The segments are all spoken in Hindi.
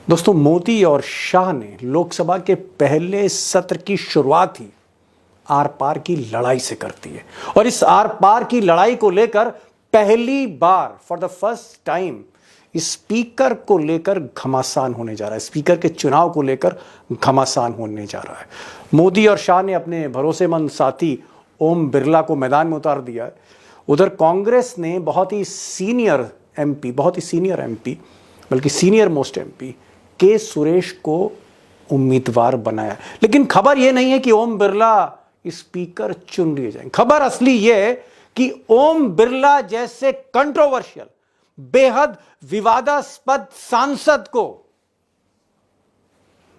दोस्तों, मोदी और शाह ने लोकसभा के पहले सत्र की शुरुआत ही आर पार की लड़ाई से करती है और इस आर पार की लड़ाई को लेकर पहली बार for the first time speaker को लेकर घमासान होने जा रहा है। स्पीकर के चुनाव को लेकर घमासान होने जा रहा है। मोदी और शाह ने अपने भरोसेमंद साथी ओम बिरला को मैदान में उतार दिया है। उधर कांग्रेस ने बहुत ही सीनियर एमपी बल्कि सीनियर मोस्ट एमपी के सुरेश को उम्मीदवार बनाया। लेकिन खबर यह नहीं है कि ओम बिरला स्पीकर चुन लिए जाएंगे। खबर असली यह है कि ओम बिरला जैसे कंट्रोवर्शियल, बेहद विवादास्पद सांसद को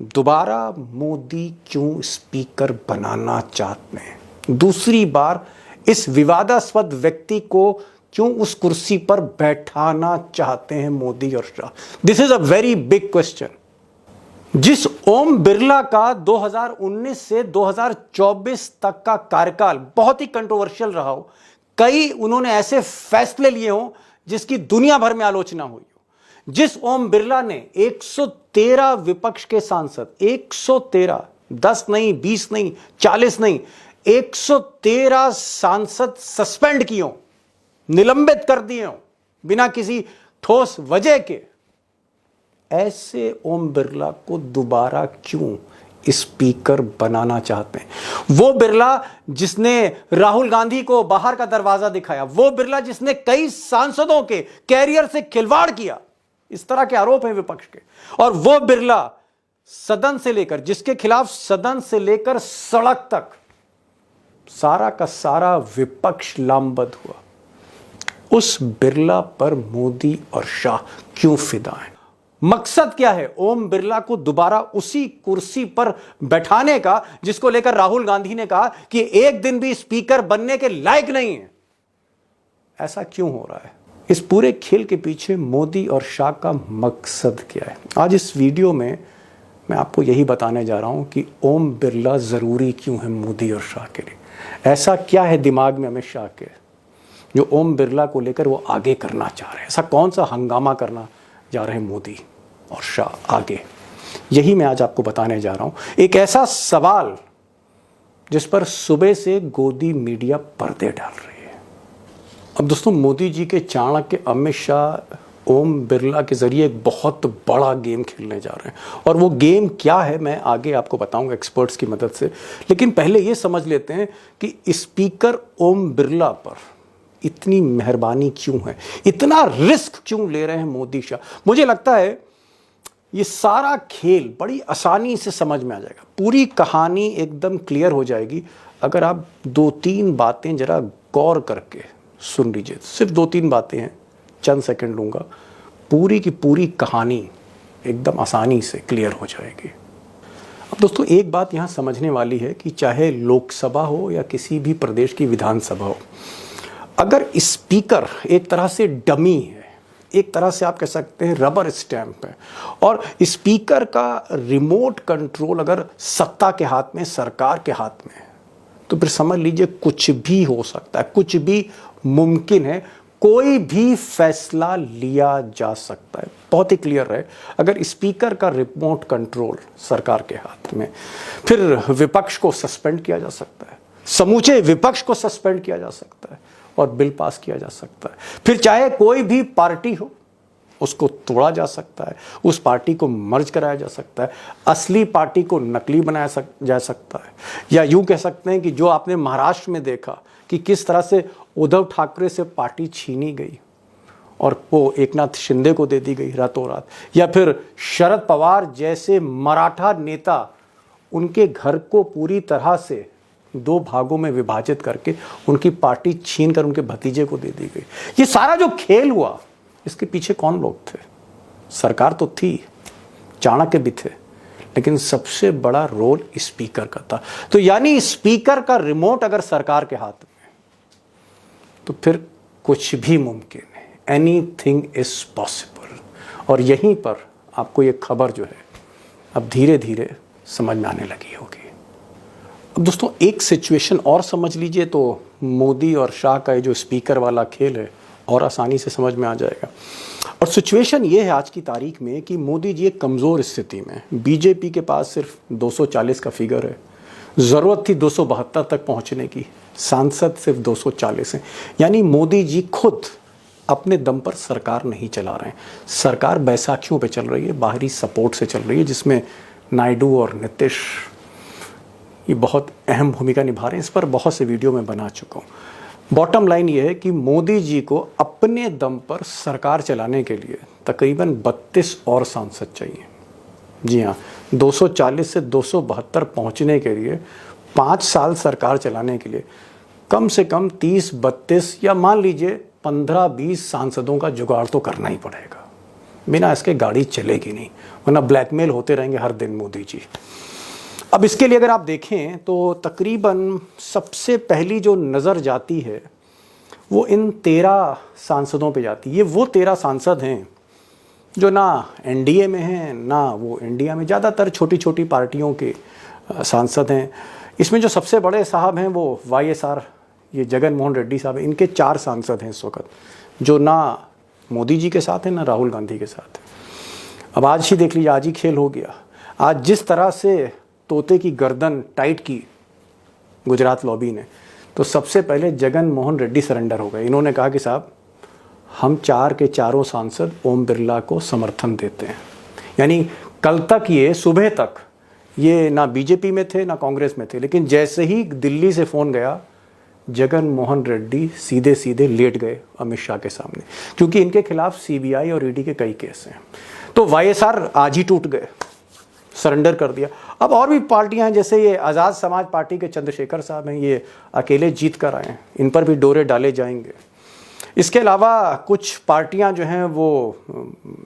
दोबारा मोदी क्यों स्पीकर बनाना चाहते हैं। दूसरी बार इस विवादास्पद व्यक्ति को क्यों उस कुर्सी पर बैठाना चाहते हैं मोदी और Shah. This is a very big question. जिस ओम बिरला का 2019 से 2024 तक का कार्यकाल बहुत ही कंट्रोवर्शियल रहा हो, कई उन्होंने ऐसे फैसले लिए हों जिसकी दुनिया भर में आलोचना हुई हो, जिस ओम बिरला ने 113 विपक्ष के सांसद, 113, 10 नहीं, 20 नहीं, 40 नहीं, 113 सांसद सस्पेंड किए हों, निलंबित कर दिए हों बिना किसी ठोस वजह के, ऐसे ओम बिरला को दोबारा क्यों स्पीकर बनाना चाहते हैं। वो बिरला जिसने राहुल गांधी को बाहर का दरवाजा दिखाया, वो बिरला जिसने कई सांसदों के कैरियर से खिलवाड़ किया, इस तरह के आरोप हैं विपक्ष के, और वो बिरला सदन से लेकर, जिसके खिलाफ सदन से लेकर सड़क तक सारा का सारा विपक्ष लामबंद हुआ, उस बिरला पर मोदी और शाह क्यों फिदा हैं। मकसद क्या है ओम बिरला को दोबारा उसी कुर्सी पर बैठाने का जिसको लेकर राहुल गांधी ने कहा कि एक दिन भी स्पीकर बनने के लायक नहीं है। ऐसा क्यों हो रहा है? इस पूरे खेल के पीछे मोदी और शाह का मकसद क्या है? आज इस वीडियो में मैं आपको यही बताने जा रहा हूं कि ओम बिरला जरूरी क्यों है मोदी और शाह के लिए। ऐसा क्या है दिमाग में अमित शाह के जो ओम बिरला को लेकर वो आगे करना चाह रहे हैं। ऐसा कौन सा हंगामा करना जा रहे हैं मोदी और शाह आगे, यही मैं आज आपको बताने जा रहा हूं। एक ऐसा सवाल जिस पर सुबह से गोदी मीडिया पर्दे डाल रही है। अब दोस्तों, मोदी जी के चाणक्य अमित शाह ओम बिरला के जरिए एक बहुत बड़ा गेम खेलने जा रहे हैं और वो गेम क्या है मैं आगे आपको बताऊंगा एक्सपर्ट्स की मदद से। लेकिन पहले ये समझ लेते हैं कि स्पीकर ओम बिरला पर इतनी मेहरबानी क्यों है, इतना रिस्क क्यों ले रहे हैं मोदी शाह। मुझे लगता है ये सारा खेल बड़ी आसानी से समझ में आ जाएगा, पूरी कहानी एकदम क्लियर हो जाएगी अगर आप 2-3 बातें जरा गौर करके सुन लीजिए। सिर्फ 2-3 बातें हैं, चंद सेकंड लूंगा, पूरी की पूरी कहानी एकदम आसानी से क्लियर हो जाएगी। अब दोस्तों, एक बात यहाँ समझने वाली है कि चाहे लोकसभा हो या किसी भी प्रदेश की विधानसभा हो, अगर स्पीकर एक तरह से डमी है, एक तरह से आप कह सकते हैं रबर स्टैंप है, और स्पीकर का रिमोट कंट्रोल अगर सत्ता के हाथ में, सरकार के हाथ में है, तो फिर समझ लीजिए कुछ भी हो सकता है, कुछ भी मुमकिन है, कोई भी फैसला लिया जा सकता है। बहुत ही क्लियर है, अगर स्पीकर का रिमोट कंट्रोल सरकार के हाथ में, फिर विपक्ष को सस्पेंड किया जा सकता है, समूचे विपक्ष को सस्पेंड किया जा सकता है और बिल पास किया जा सकता है। फिर चाहे कोई भी पार्टी हो, उसको तोड़ा जा सकता है, उस पार्टी को मर्ज कराया जा सकता है, असली पार्टी को नकली बनाया जा सकता है। या यूं कह सकते हैं कि जो आपने महाराष्ट्र में देखा कि किस तरह से उद्धव ठाकरे से पार्टी छीनी गई और वो एकनाथ शिंदे को दे दी गई रातों रात, या फिर शरद पवार जैसे मराठा नेता, उनके घर को पूरी तरह से 2 भागों में विभाजित करके उनकी पार्टी छीन कर उनके भतीजे को दे दी गई। ये सारा जो खेल हुआ, इसके पीछे कौन लोग थे? सरकार तो थी, चाणक्य भी थे, लेकिन सबसे बड़ा रोल स्पीकर का था। तो यानी स्पीकर का रिमोट अगर सरकार के हाथ में, तो फिर कुछ भी मुमकिन है, एनीथिंग इज पॉसिबल। और यहीं पर आपको ये खबर जो है अब धीरे धीरे समझ में आने लगी होगी। अब दोस्तों, एक सिचुएशन और समझ लीजिए तो मोदी और शाह का ये जो स्पीकर वाला खेल है और आसानी से समझ में आ जाएगा। और सिचुएशन ये है आज की तारीख में कि मोदी जी एक कमज़ोर स्थिति में, बीजेपी के पास सिर्फ 240 का फिगर है, ज़रूरत थी 272 तक पहुंचने की, सांसद सिर्फ 240 हैं। यानी मोदी जी खुद अपने दम पर सरकार नहीं चला रहे हैं। सरकार बैसाखियों पे चल रही है, बाहरी सपोर्ट से चल रही है, जिसमें नायडू और नीतीश ये बहुत अहम भूमिका निभा रहे हैं। इस पर बहुत से वीडियो में बना चुका हूँ। बॉटम लाइन ये है कि मोदी जी को अपने दम पर सरकार चलाने के लिए तकरीबन 32 और सांसद चाहिए। जी हाँ, 240 से 272 पहुंचने के लिए 5 साल सरकार चलाने के लिए कम से कम 30-32 या मान लीजिए 15-20 सांसदों का जुगाड़ तो करना ही पड़ेगा। बिना इसके गाड़ी चलेगी नहीं, वरना ब्लैकमेल होते रहेंगे हर दिन मोदी जी। अब इसके लिए अगर आप देखें तो तकरीबन सबसे पहली जो नज़र जाती है वो इन 13 सांसदों पे जाती है। ये वो 13 सांसद हैं जो ना एनडीए में हैं, ना वो इंडिया में, ज़्यादातर छोटी छोटी पार्टियों के सांसद हैं। इसमें जो सबसे बड़े साहब हैं वो वाईएसआर, ये जगन मोहन रेड्डी साहब हैं। इनके 4 सांसद हैं इस वक्त, जो ना मोदी जी के साथ हैं ना राहुल गांधी के साथ हैं। अब आज ही देख लीजिए, आज ही खेल हो गया। आज जिस तरह से तोते की गर्दन टाइट की गुजरात लॉबी ने, तो सबसे पहले जगन मोहन रेड्डी सरेंडर हो गए। इन्होंने कहा कि साहब हम 4 के चारों सांसद ओम बिरला को समर्थन देते हैं। यानी कल तक, ये सुबह तक ये ना बीजेपी में थे ना कांग्रेस में थे, लेकिन जैसे ही दिल्ली से फ़ोन गया जगन मोहन रेड्डी सीधे सीधे लेट गए अमित शाह के सामने, क्योंकि इनके खिलाफ सीबीआई और ईडी के कई केस हैं। तो वाईएसआर आज ही टूट गए, सरेंडर कर दिया। अब और भी पार्टियां हैं, जैसे ये आज़ाद समाज पार्टी के चंद्रशेखर साहब हैं, ये अकेले जीत कर आए हैं, इन पर भी डोरे डाले जाएंगे। इसके अलावा कुछ पार्टियां जो हैं वो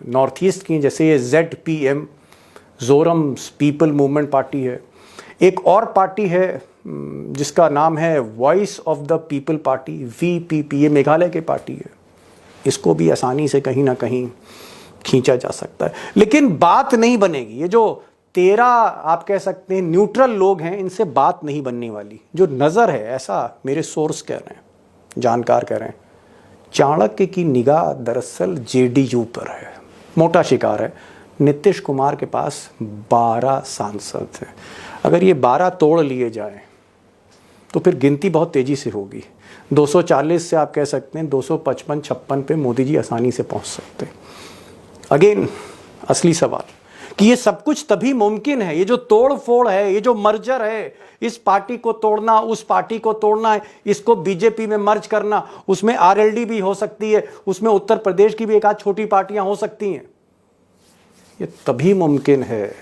नॉर्थ ईस्ट की, जैसे ये ZPM ज़ोरम पीपल मूवमेंट पार्टी है। एक और पार्टी है जिसका नाम है voice of the people party, VPP, ये मेघालय की पार्टी है। इसको भी आसानी से कहीं ना कहीं खींचा जा सकता है, लेकिन बात नहीं बनेगी। ये जो 13 आप कह सकते हैं न्यूट्रल लोग हैं, इनसे बात नहीं बनने वाली। जो नज़र है, ऐसा मेरे सोर्स कह रहे हैं, जानकार कह रहे हैं, चाणक्य की निगाह दरअसल JDU पर है। मोटा शिकार है। नीतीश कुमार के पास 12 सांसद हैं। अगर ये 12 तोड़ लिए जाएं तो फिर गिनती बहुत तेज़ी से होगी। 240 से आप कह सकते हैं 255-56 पे मोदी जी आसानी से पहुंच सकते हैं। अगेन असली सवाल कि ये सब कुछ तभी मुमकिन है, ये जो तोड़ फोड़ है, ये जो मर्जर है, इस पार्टी को तोड़ना, उस पार्टी को तोड़ना है, इसको बीजेपी में मर्ज करना, उसमें RLD भी हो सकती है, उसमें उत्तर प्रदेश की भी एक आध छोटी पार्टियां हो सकती हैं। ये तभी मुमकिन है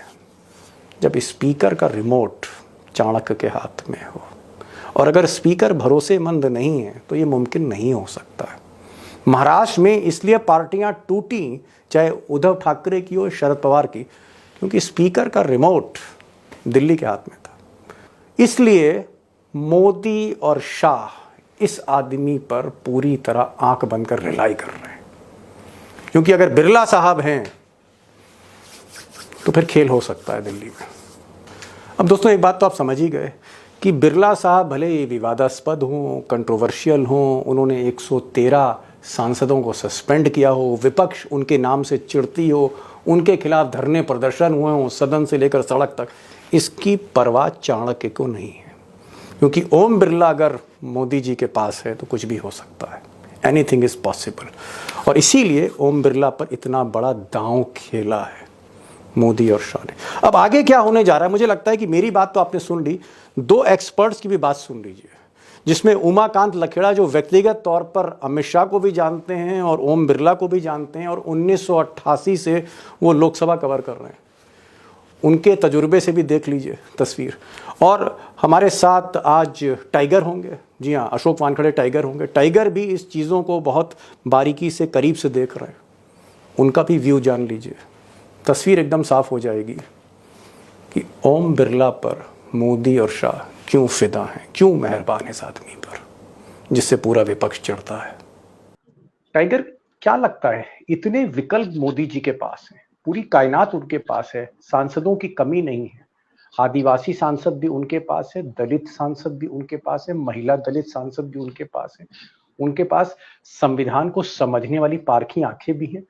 जब स्पीकर का रिमोट चाणक्य के हाथ में हो, और अगर स्पीकर भरोसेमंद नहीं है तो ये मुमकिन नहीं हो सकता है। महाराष्ट्र में इसलिए पार्टियां टूटी, चाहे उद्धव ठाकरे की हो, शरद पवार की, क्योंकि स्पीकर का रिमोट दिल्ली के हाथ में था। इसलिए मोदी और शाह इस आदमी पर पूरी तरह आंख बंद कर रिलाई कर रहे हैं, क्योंकि अगर बिरला साहब हैं तो फिर खेल हो सकता है दिल्ली में। अब दोस्तों एक बात तो आप समझ ही गए कि बिरला साहब भले ही विवादास्पद हों, कंट्रोवर्शियल हों, उन्होंने 113 सांसदों को सस्पेंड किया हो, विपक्ष उनके नाम से चिढ़ती हो, उनके खिलाफ धरने प्रदर्शन हुए हों सदन से लेकर सड़क तक, इसकी परवाह चाणक्य को नहीं है। क्योंकि ओम बिरला अगर मोदी जी के पास है तो कुछ भी हो सकता है, एनीथिंग इज़ पॉसिबल। और इसीलिए ओम बिरला पर इतना बड़ा दांव खेला है मोदी और शाह ने। अब आगे क्या होने जा रहा है, मुझे लगता है कि मेरी बात तो आपने सुन ली, 2 एक्सपर्ट्स की भी बात सुन लीजिए, जिसमें उमाकांत लखेड़ा जो व्यक्तिगत तौर पर अमित शाह को भी जानते हैं और ओम बिरला को भी जानते हैं, और 1988 से वो लोकसभा कवर कर रहे हैं, उनके तजुर्बे से भी देख लीजिए तस्वीर। और हमारे साथ आज टाइगर होंगे, जी हाँ, अशोक वानखड़े टाइगर होंगे। टाइगर भी इस चीज़ों को बहुत बारीकी से करीब से देख रहे हैं, उनका भी व्यू जान लीजिए। तस्वीर एकदम साफ हो जाएगी कि ओम बिरला पर मोदी और शाह क्यों फिदा हैं, क्यों मेहरबान इस आदमी पर जिससे पूरा विपक्ष चिढ़ता है। टाइगर, क्या लगता है, इतने विकल्प मोदी जी के पास हैं, पूरी कायनात उनके पास है, सांसदों की कमी नहीं है, आदिवासी सांसद भी उनके पास है, दलित सांसद भी उनके पास है, महिला दलित सांसद भी उनके पास है, उनके पास संविधान को समझने वाली पारखी आंखें भी हैं,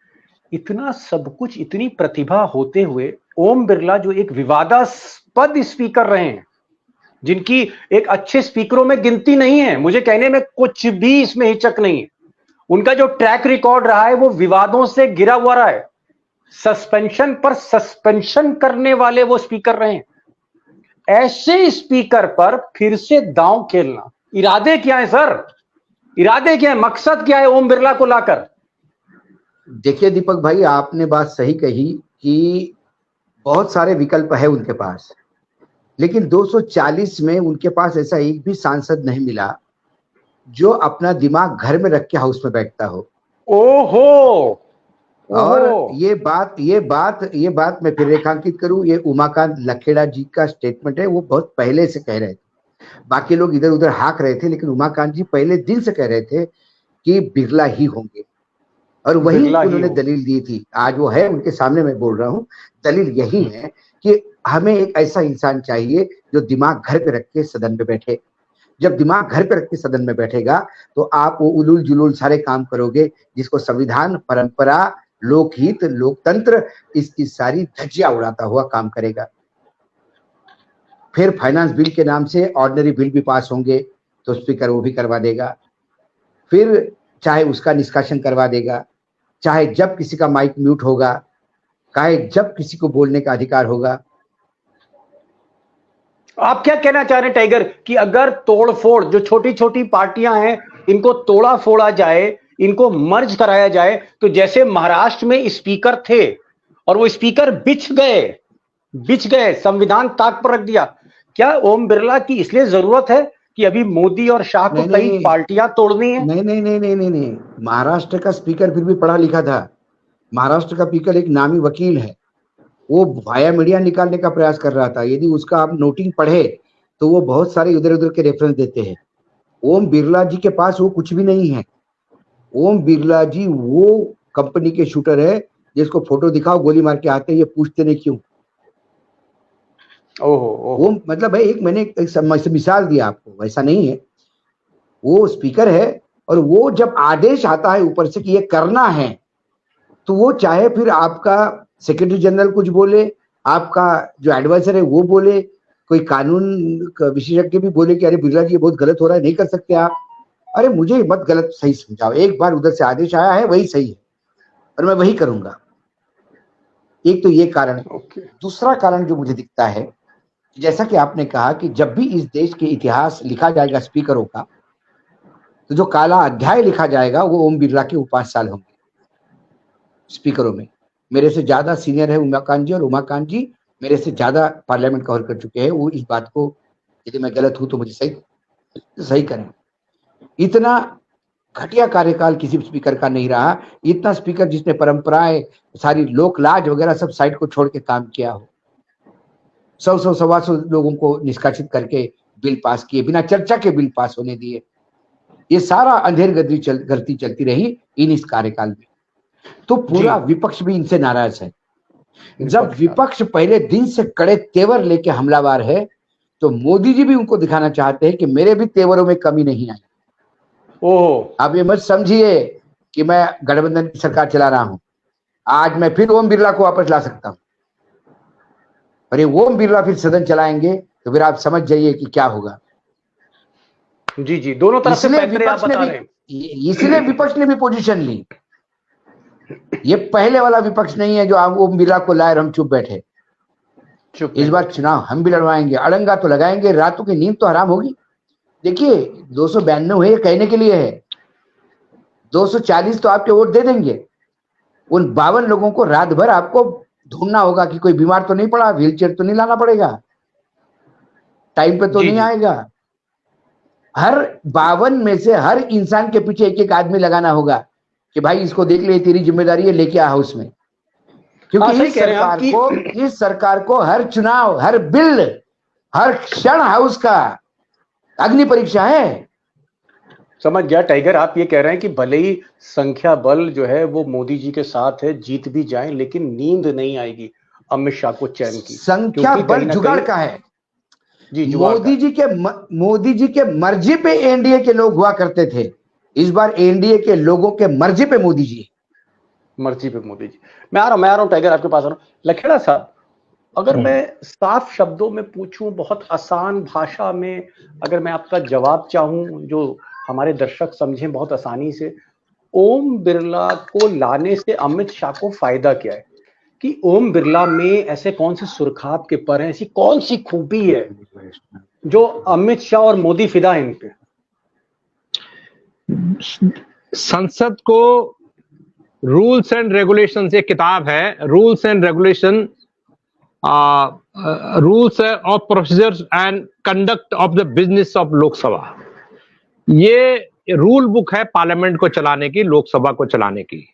इतना सब कुछ, इतनी प्रतिभा होते हुए ओम बिरला जो एक विवादास्पद स्पीकर रहे हैं, जिनकी एक अच्छे स्पीकरों में गिनती नहीं है, मुझे कहने में कुछ भी इसमें हिचक नहीं है, उनका जो ट्रैक रिकॉर्ड रहा है वो विवादों से घिरा हुआ रहा है, सस्पेंशन पर सस्पेंशन करने वाले वो स्पीकर रहे हैं। ऐसे स्पीकर पर फिर से दांव खेलना, इरादे क्या है सर? इरादे क्या है? मकसद क्या है ओम बिरला को लाकर? देखिए दीपक भाई, आपने बात सही कही कि बहुत सारे विकल्प है उनके पास, लेकिन 240 में उनके पास ऐसा एक भी सांसद नहीं मिला जो अपना दिमाग घर में रख के हाउस में बैठता हो। ओहो, और ये बात मैं फिर रेखांकित करूं, ये उमाकांत लखेड़ा जी का स्टेटमेंट है। वो बहुत पहले से कह रहे थे, बाकी लोग इधर उधर हाँक रहे थे, लेकिन उमाकांत जी पहले दिन से कह रहे थे कि बिरला ही होंगे, और वही उन्होंने दलील दी थी। आज वो है उनके सामने, मैं बोल रहा हूं, दलील यही है कि हमें एक ऐसा इंसान चाहिए जो दिमाग घर पे रख के सदन में बैठे। जब दिमाग घर पे रख के सदन में बैठेगा तो आप वो उलूल जुलूल सारे काम करोगे जिसको संविधान, परंपरा, लोकहित, लोकतंत्र, इसकी सारी धज्जियां उड़ाता हुआ काम करेगा। फिर फाइनेंस बिल के नाम से ऑर्डिनरी बिल भी पास होंगे तो स्पीकर वो भी करवा देगा। फिर चाहे उसका निष्कासन करवा देगा, चाहे जब किसी का माइक म्यूट होगा, चाहे जब किसी को बोलने का अधिकार होगा। आप क्या कहना चाह रहे हैं टाइगर कि अगर तोड़फोड़, जो छोटी छोटी पार्टियां हैं, इनको तोड़ा फोड़ा जाए, इनको मर्ज कराया जाए, तो जैसे महाराष्ट्र में स्पीकर थे और वो स्पीकर बिछ गए, संविधान ताक पर रख दिया, क्या ओम बिरला की इसलिए जरूरत है कि अभी मोदी और शाह को कई पार्टियां तोड़नी है? नहीं, महाराष्ट्र का स्पीकर फिर भी पढ़ा लिखा था। महाराष्ट्र का स्पीकर एक नामी वकील है, वो वाया मीडिया निकालने का प्रयास कर रहा था। यदि उसका आप नोटिंग पढ़े तो वो बहुत सारे इधर उधर के रेफरेंस देते हैं। ओम बिरला जी के पास वो कुछ भी नहीं है। ओम बिरला जी वो कंपनी के शूटर है जिसको फोटो दिखाओ गोली मार के आते हैं, ये पूछते नहीं क्यों। वो मतलब है, एक मैंने एक मिसाल दिया आपको, वैसा नहीं है। वो स्पीकर है और वो जब आदेश आता है ऊपर से कि ये करना है, तो वो चाहे फिर आपका सेक्रेटरी जनरल कुछ बोले, आपका जो एडवाइजर है वो बोले, कोई कानून विशेषज्ञ भी बोले कि अरे बिरला जी ये बहुत गलत हो रहा है, नहीं कर सकते आप। अरे मुझे मत गलत सही समझाओ, एक बार उधर से आदेश आया है वही सही है और मैं वही करूंगा। एक तो ये कारण है। दूसरा कारण जो मुझे दिखता है, जैसा कि आपने कहा कि जब भी इस देश के इतिहास लिखा जाएगा स्पीकरों का, तो जो काला अध्याय लिखा जाएगा वो ओम बिरला के 5 साल होंगे स्पीकरों में। मेरे से ज्यादा सीनियर है उमाकांत जी, और उमाकांत जी मेरे से ज्यादा पार्लियामेंट कवर कर चुके हैं। वो इस बात को, यदि मैं गलत हूं तो मुझे सही करें। इतना घटिया कार्यकाल किसी स्पीकर का नहीं रहा, इतना स्पीकर जिसने परंपराएं, सारी लोक लाज वगैरह सब साइड को छोड़ के काम किया हो। 100 सवा 100 लोगों को निष्कासित करके बिल पास किए, बिना चर्चा के बिल पास होने दिए। ये सारा अंधेर गति चलती रही इस कार्यकाल में। तो पूरा विपक्ष भी इनसे नाराज है। जब विपक्ष पहले दिन से कड़े तेवर लेके हमलावर है, तो मोदी जी भी उनको दिखाना चाहते हैं कि मेरे भी तेवरों में कमी नहीं आई। आप ये मत समझिए कि मैं गठबंधन की सरकार चला रहा हूं। आज मैं फिर ओम बिरला को वापस ला सकता हूं, और ये ओम बिरला फिर सदन चलाएंगे तो फिर आप समझ जाइए कि क्या होगा। जी, दोनों तरफ से विपक्ष ने भी, इसलिए विपक्ष ने भी पोजीशन ली। ये पहले वाला विपक्ष नहीं है जो ओम बिरला को लाए और हम चुप बैठे। इस बार चुनाव हम भी लड़वाएंगे, अड़ंगा तो लगाएंगे, रातों की नींद तो हराम होगी। देखिए 292 है, कहने के लिए है, 240 तो आपके वोट दे देंगे। उन 52 लोगों को रात भर आपको ढूंढना होगा कि कोई बीमार तो नहीं पड़ा, व्हीलचेयर तो नहीं लाना पड़ेगा, टाइम पे तो नहीं आएगा। हर 52 में से हर इंसान के पीछे एक एक आदमी लगाना होगा कि भाई इसको देख ले, तेरी जिम्मेदारी है, लेके आ हाउस में। क्योंकि इस सरकार को हर चुनाव, हर बिल, हर क्षण हाउस का अग्नि परीक्षा है। समझ गया टाइगर, आप ये कह रहे हैं कि भले ही संख्या बल जो है वो मोदी जी के साथ है, जीत भी जाए, लेकिन नींद नहीं आएगी अमित शाह को चैन की। संख्या बल जुगाड़ का है जी। मोदी जी के मर्जी पे एनडीए के लोग हुआ करते थे, इस बार एनडीए के लोगों के मर्जी पे मोदी जी। मर्जी पे मोदी जी। मैं आ रहा हूँ टाइगर, आपके पास आ रहा हूँ। लखेड़ा साहब, अगर मैं साफ शब्दों में पूछूं, बहुत आसान भाषा में, अगर मैं आपका जवाब चाहूं जो हमारे दर्शक समझें बहुत आसानी से, ओम बिरला को लाने से अमित शाह को फायदा क्या है? कि ओम बिरला में ऐसे कौन से सुरखाब के पर हैं, ऐसी कौन सी खूबी है जो अमित शाह और मोदी फिदा है इन पे? संसद को रूल्स एंड रेगुलेशंस, एक किताब है, rules and regulation, rules of procedures and conduct of the business of Lok Sabha. ये रूल बुक है पार्लियामेंट को चलाने की, लोकसभा को चलाने की।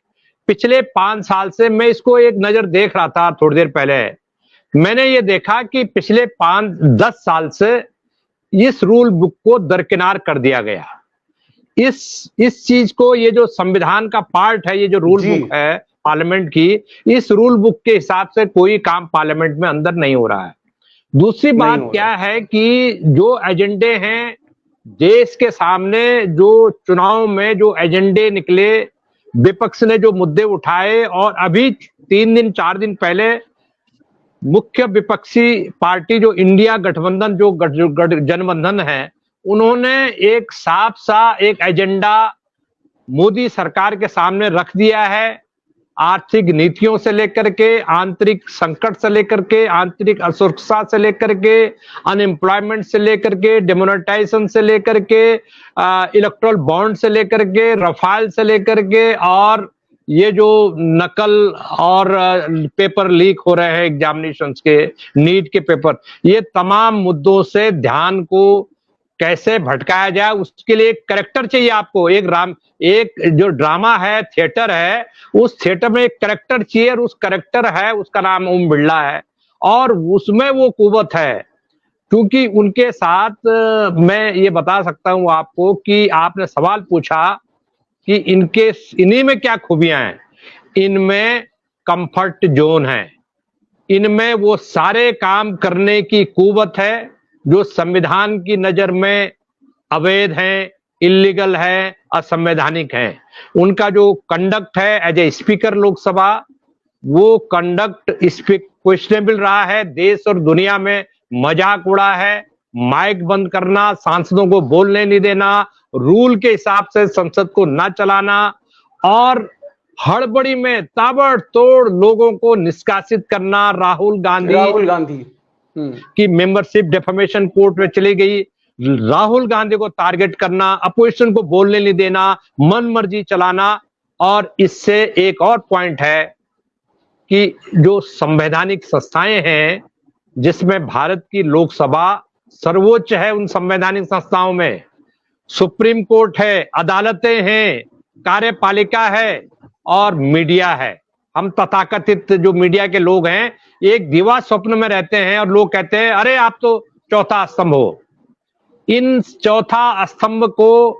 पिछले 5 साल से मैं इसको एक नजर देख रहा था, थोड़ी देर पहले मैंने ये देखा कि पिछले 5-10 साल से इस रूल बुक को दरकिनार कर दिया गया। इस चीज को, ये जो संविधान का पार्ट है, ये जो रूल बुक है पार्लियामेंट की, इस रूल बुक के हिसाब से कोई काम पार्लियामेंट में अंदर नहीं हो रहा है। दूसरी बात क्या है कि जो एजेंडे हैं देश के सामने, जो चुनाव में जो एजेंडे निकले, विपक्ष ने जो मुद्दे उठाए, और अभी 3-4 दिन पहले मुख्य विपक्षी पार्टी जो इंडिया गठबंधन, जो जनबंधन है, उन्होंने एक साफ सा एक एजेंडा मोदी सरकार के सामने रख दिया है। आर्थिक नीतियों से लेकर के, आंतरिक संकट से लेकर के, आंतरिक असुरक्षा से लेकर के, अनएम्प्लॉयमेंट से लेकर के, डिमोनेटाइजेशन से लेकर के, इलेक्टोरल बॉन्ड से लेकर के, रफाल से लेकर के, और ये जो नकल और पेपर लीक हो रहे हैं एग्जामिनेशंस के, नीट के पेपर, ये तमाम मुद्दों से ध्यान को कैसे भटकाया जाए, उसके लिए एक कैरेक्टर चाहिए आपको। एक जो ड्रामा है, थिएटर है, उस थिएटर में एक कैरेक्टर चाहिए, और उस कैरेक्टर है, उसका नाम ओम बिरला है, और उसमें वो कुव्वत है। क्योंकि उनके साथ मैं ये बता सकता हूं आपको कि आपने सवाल पूछा कि इन्हीं में क्या खूबियां हैं। इनमें कंफर्ट जोन है, इनमें वो सारे काम करने की कुव्वत है जो संविधान की नजर में अवैध हैं, इलीगल है, असंवैधानिक है। उनका जो कंडक्ट है एज ए स्पीकर लोकसभा, वो कंडक्ट क्वेश्चनेबल रहा है। देश और दुनिया में मजाक उड़ा है, माइक बंद करना, सांसदों को बोलने नहीं देना, रूल के हिसाब से संसद को ना चलाना, और हड़बड़ी में ताबड़तोड़ लोगों को निष्कासित करना। राहुल गांधी की मेंबरशिप डिफेमेशन कोर्ट में चली गई। राहुल गांधी को टारगेट करना, अपोजिशन को बोलने नहीं देना, मन मर्जी चलाना। और इससे एक और पॉइंट है कि जो संवैधानिक संस्थाएं हैं, जिसमें भारत की लोकसभा सर्वोच्च है, उन संवैधानिक संस्थाओं में सुप्रीम कोर्ट है, अदालतें हैं, कार्यपालिका है और मीडिया है। हम तथाकथित जो मीडिया के लोग हैं एक दिवा स्वप्न में रहते हैं, और लोग कहते हैं अरे आप तो चौथा स्तंभ हो। इन चौथा स्तंभ को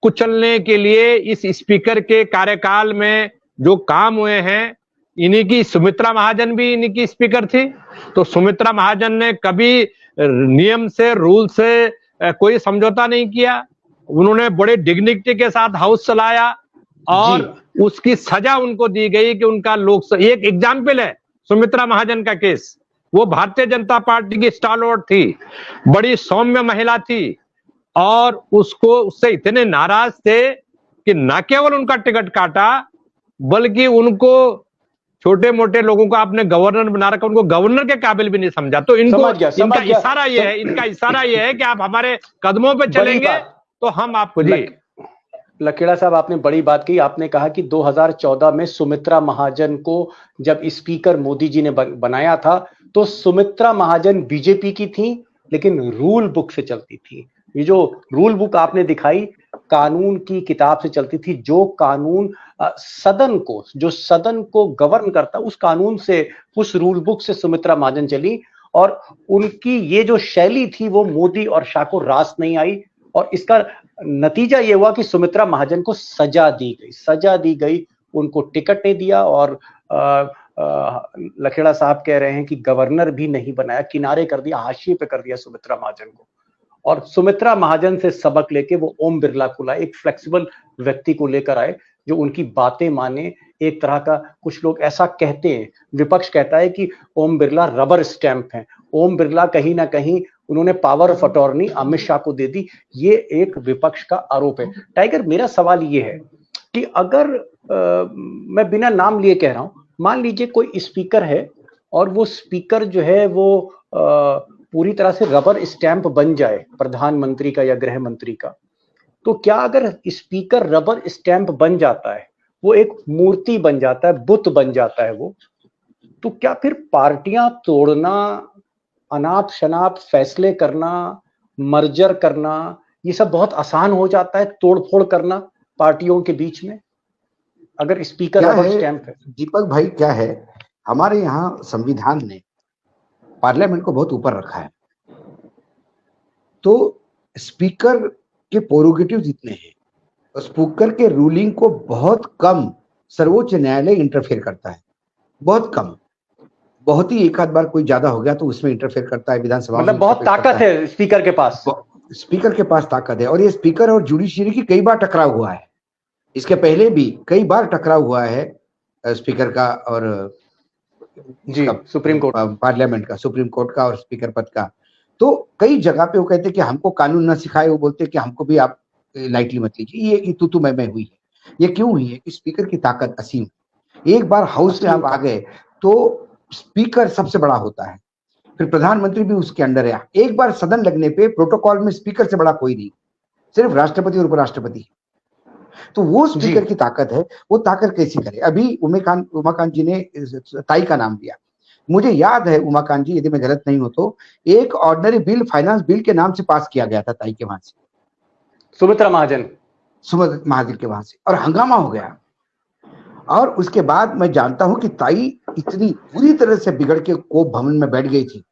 कुचलने के लिए इस स्पीकर के कार्यकाल में जो काम हुए हैं, इन्हीं की सुमित्रा महाजन भी इन्हीं की स्पीकर थी। तो सुमित्रा महाजन ने कभी नियम से, रूल से कोई समझौता नहीं किया। उन्होंने बड़े डिग्निटी के साथ हाउस चलाया, और उसकी सजा उनको दी गई कि उनका एक एग्जाम्पल है सुमित्रा महाजन का केस। वो भारतीय जनता पार्टी की स्टालवर्ट थी, बड़ी सौम्य महिला थी, और उससे इतने नाराज थे कि न केवल उनका टिकट काटा, बल्कि उनको छोटे मोटे लोगों को आपने गवर्नर बना रखा, उनको गवर्नर के काबिल भी नहीं समझा। तो इनका इशारा ये है कि आप हमारे कदमों पे चलेंगे तो हम आपको। जी लखेड़ा साहब, आपने बड़ी बात कही। आपने कहा कि 2014 में सुमित्रा महाजन को जब स्पीकर मोदी जी ने बनाया था, तो सुमित्रा महाजन बीजेपी की थी, लेकिन रूल बुक से चलती थी। ये जो रूल बुक आपने दिखाई, कानून की किताब से चलती थी। जो कानून जो सदन को गवर्न करता, उस कानून से, उस रूल बुक से सुमित्रा महाजन चली। और उनकी ये जो शैली थी, वो मोदी और शाह को रास नहीं आई, और इसका नतीजा ये हुआ कि सुमित्रा महाजन को सजा दी गई, उनको टिकट नहीं दिया, और लखेड़ा साहब कह रहे हैं कि गवर्नर भी नहीं बनाया, किनारे कर दिया, हाशिए पे कर दिया सुमित्रा महाजन को। और सुमित्रा महाजन से सबक लेके वो ओम बिरला को लाए, एक फ्लेक्सिबल व्यक्ति को लेकर आए जो उनकी बातें माने, एक तरह का, कुछ लोग ऐसा कहते हैं, विपक्ष कहता है कि ओम बिरला रबर स्टैंप हैं, ओम बिरला कहीं ना कहीं उन्होंने power of attorney Amit Shah को दे दी, ये एक विपक्ष का आरोप है। टाइगर, मेरा सवाल ये है कि अगर मैं बिना नाम लिए कह रहा हूं, मान लीजिए कोई स्पीकर है और वो स्पीकर जो है वो पूरी तरह से रबर स्टैंप बन जाए प्रधानमंत्री का या गृह मंत्री का, तो क्या अगर स्पीकर रबर स्टैंप बन जाता है, वो एक मूर्ति बन जाता है, बुत बन जाता है वो, तो क्या फिर पार्टियां तोड़ना, अनाप शनाप फैसले करना, मर्जर करना, ये सब बहुत आसान हो जाता है, तोड़फोड़ करना पार्टियों के बीच में, अगर स्पीकर रबर स्टैंप है? दीपक भाई, क्या है, हमारे यहाँ संविधान ने पार्लियामेंट को बहुत ऊपर रखा है, तो स्पीकर के प्रोरोगेटिव इतने हैं, और स्पीकर के रूलिंग को बहुत कम सर्वोच्च न्यायालय इंटरफेयर करता है, बहुत कम, बहुत ही एक आध बार कोई ज्यादा हो गया तो उसमें इंटरफेयर करता है, विधानसभा मतलब बहुत ताकत है स्पीकर के पास, स्पीकर के पास ताकत है। और ये स्पीकर और जुडिशियरी की कई बार टकराव हुआ है, इसके पहले भी कई बार टकराव हुआ है स्पीकर का और जी सुप्रीम कोर्ट, पार्लियामेंट का, सुप्रीम कोर्ट का और स्पीकर पद का। तो कई जगह पे वो कहते हैं कि हमको कानून ना सिखाए, वो बोलते हैं कि हमको भी आप लाइटली मत लीजिए। ये तू मैं हुई है, ये क्यों हुई है कि स्पीकर की ताकत असीम है। एक बार हाउस में आप आ गए तो स्पीकर सबसे बड़ा होता है, फिर प्रधानमंत्री भी उसके अंडर है। एक बार सदन लगने पे प्रोटोकॉल में स्पीकर से बड़ा कोई नहीं, सिर्फ राष्ट्रपति और उपराष्ट्रपति। तो वो स्पीकर की ताकत है, वो ताकत कैसी करे। अभी उमाकांत जी ने ताई का नाम लिया, मुझे याद है उमाकांत जी, यदि मैं गलत नहीं हूं तो एक ऑर्डिनरी बिल फाइनेंस बिल के नाम से पास किया गया था ताई के वहां से, सुमित्रा महाजन के वहां से, और हंगामा हो गया। और उसके बाद मैं जानता हूं कि ताई इतनी बुरी तरह से बिगड़ के कोप भवन में बैठ गई थी,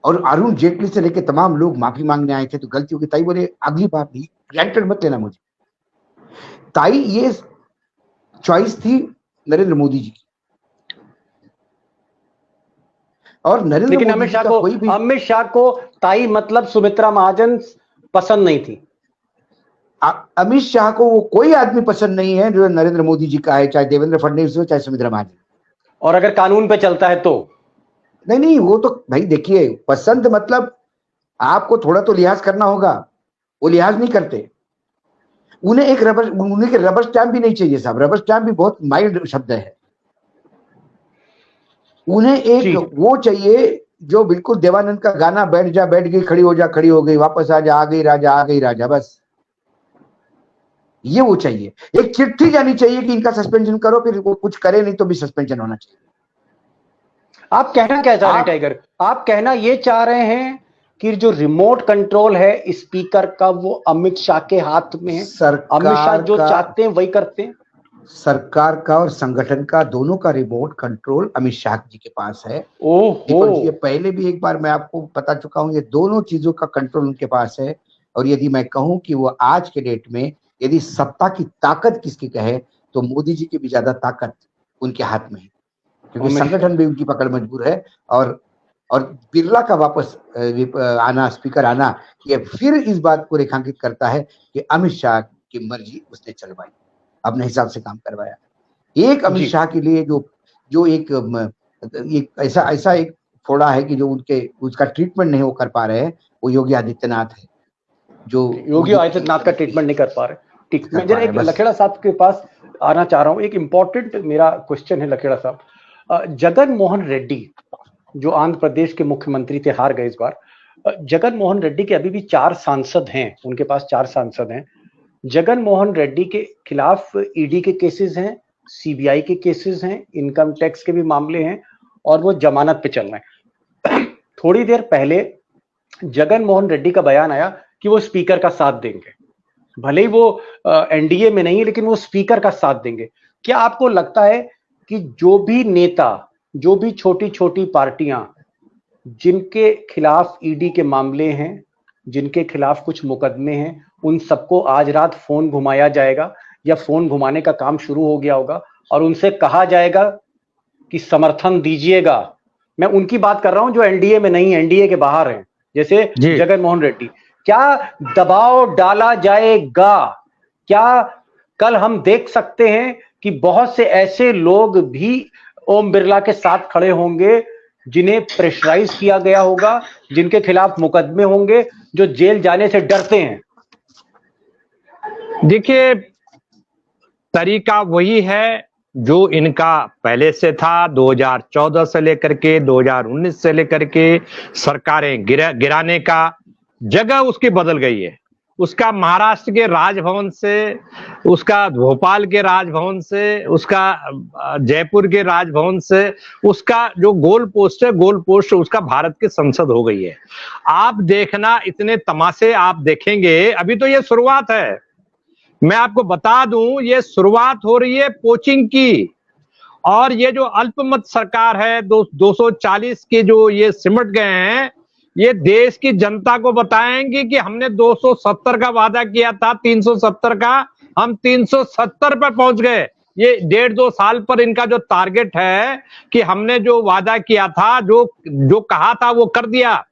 और अरुण जेटली से लेकर तमाम लोग माफी मांगने आए थे, तो गलती होगी। ताई बोले अगली बार नहीं, ग्रांटेड मत लेना मुझे। ताई ये चॉइस थी नरेंद्र मोदी जी की, और नरेंद्र लेकिन मोदी अमित शाह को ताई मतलब सुमित्रा महाजन पसंद नहीं थी। अमित शाह को वो कोई आदमी पसंद नहीं है जो नरेंद्र मोदी जी का है, चाहे देवेंद्र फडणवीस हो चाहे सुमित्रा महाजन। और अगर कानून पे चलता है तो नहीं, वो तो भाई देखिए, पसंद मतलब आपको थोड़ा तो लिहाज करना होगा, वो लिहाज नहीं करते। उन्हें रबर स्टैंप भी नहीं चाहिए साहब, रबर स्टैंप भी बहुत माइल्ड शब्द है। उन्हें एक वो चाहिए जो बिल्कुल देवानंद का गाना, बैठ गई, खड़ी हो जा, खड़ी हो गई, वापस आ जा, आ गई राजा, बस ये वो चाहिए। एक चिट्ठी जानी चाहिए कि इनका सस्पेंशन करो, फिर वो कुछ करे नहीं तो भी सस्पेंशन होना चाहिए। आप कहना क्या चाह रहे हैं टाइगर? आप कहना ये चाह रहे हैं कि जो रिमोट कंट्रोल है स्पीकर का वो अमित शाह के हाथ में है, अमित शाह जो चाहते हैं वही करते हैं। सरकार का और संगठन का दोनों का रिमोट कंट्रोल अमित शाह जी के पास है। ये पहले भी एक बार मैं आपको बता चुका हूं, ये दोनों चीजों का कंट्रोल उनके पास है। और यदि मैं कहूं कि वो आज के डेट में यदि सत्ता की ताकत किसकी कहे तो मोदी जी की भी ज्यादा ताकत उनके हाथ में है, क्योंकि संगठन भी उनकी पकड़ मजबूर है। और बिरला का वापस आना, स्पीकर आना, ये फिर इस बात को रेखांकित करता है कि अमित शाह की मर्जी उसने चलवाई, अपने हिसाब से काम करवाया। एक अमित शाह के लिए जो एक ऐसा एक फोड़ा है कि जो उसका ट्रीटमेंट नहीं वो कर पा रहे हैं, वो योगी आदित्यनाथ है, जो योगी आदित्यनाथ का ट्रीटमेंट नहीं कर पा रहे। ठीक, मैं जरा एक लखेड़ा साहब के पास आना चाह रहा हूँ। एक इंपॉर्टेंट मेरा क्वेश्चन है लखेड़ा साहब। जगन मोहन रेड्डी जो आंध्र प्रदेश के मुख्यमंत्री थे, हार गए इस बार। जगन मोहन रेड्डी के अभी भी 4 सांसद हैं, उनके पास 4 सांसद हैं। जगन मोहन रेड्डी के खिलाफ ईडी के केसेस हैं, सीबीआई के केसेस हैं, इनकम टैक्स के भी मामले हैं, और वो जमानत पे चल रहे हैं। थोड़ी देर पहले जगन मोहन रेड्डी का बयान आया कि वो स्पीकर का साथ देंगे, भले ही वो एनडीए में नहीं है, लेकिन वो स्पीकर का साथ देंगे। क्या आपको लगता है कि जो भी नेता, जो भी छोटी छोटी पार्टियां जिनके खिलाफ ईडी के मामले हैं, जिनके खिलाफ कुछ मुकदमे हैं, उन सबको आज रात फोन घुमाया जाएगा या फोन घुमाने का काम शुरू हो गया होगा और उनसे कहा जाएगा कि समर्थन दीजिएगा? मैं उनकी बात कर रहा हूं जो एनडीए में नहीं, एनडीए के बाहर हैं, जैसे जगन मोहन रेड्डी। क्या दबाव डाला जाएगा? क्या कल हम देख सकते हैं कि बहुत से ऐसे लोग भी ओम बिरला के साथ खड़े होंगे जिन्हें प्रेशराइज किया गया होगा, जिनके खिलाफ मुकदमे होंगे, जो जेल जाने से डरते हैं? देखिए, तरीका वही है जो इनका पहले से था। 2014 से लेकर के 2019 से लेकर के सरकारें गिराने का जगह उसकी बदल गई है। उसका महाराष्ट्र के राजभवन से, उसका भोपाल के राजभवन से, उसका जयपुर के राजभवन से, उसका जो गोल पोस्ट उसका भारत की संसद हो गई है। आप देखना, इतने तमाशे आप देखेंगे। अभी तो ये शुरुआत है। मैं आपको बता दूं, ये शुरुआत हो रही है पोचिंग की। और ये जो अल्पमत सरकार है, 240 के जो ये सिमट गए हैं, ये देश की जनता को बताएंगे कि हमने 270 का वादा किया था, 370 का, हम 370 पर पहुंच गए। ये 1.5-2 साल पर इनका जो टारगेट है कि हमने जो वादा किया था, जो कहा था वो कर दिया।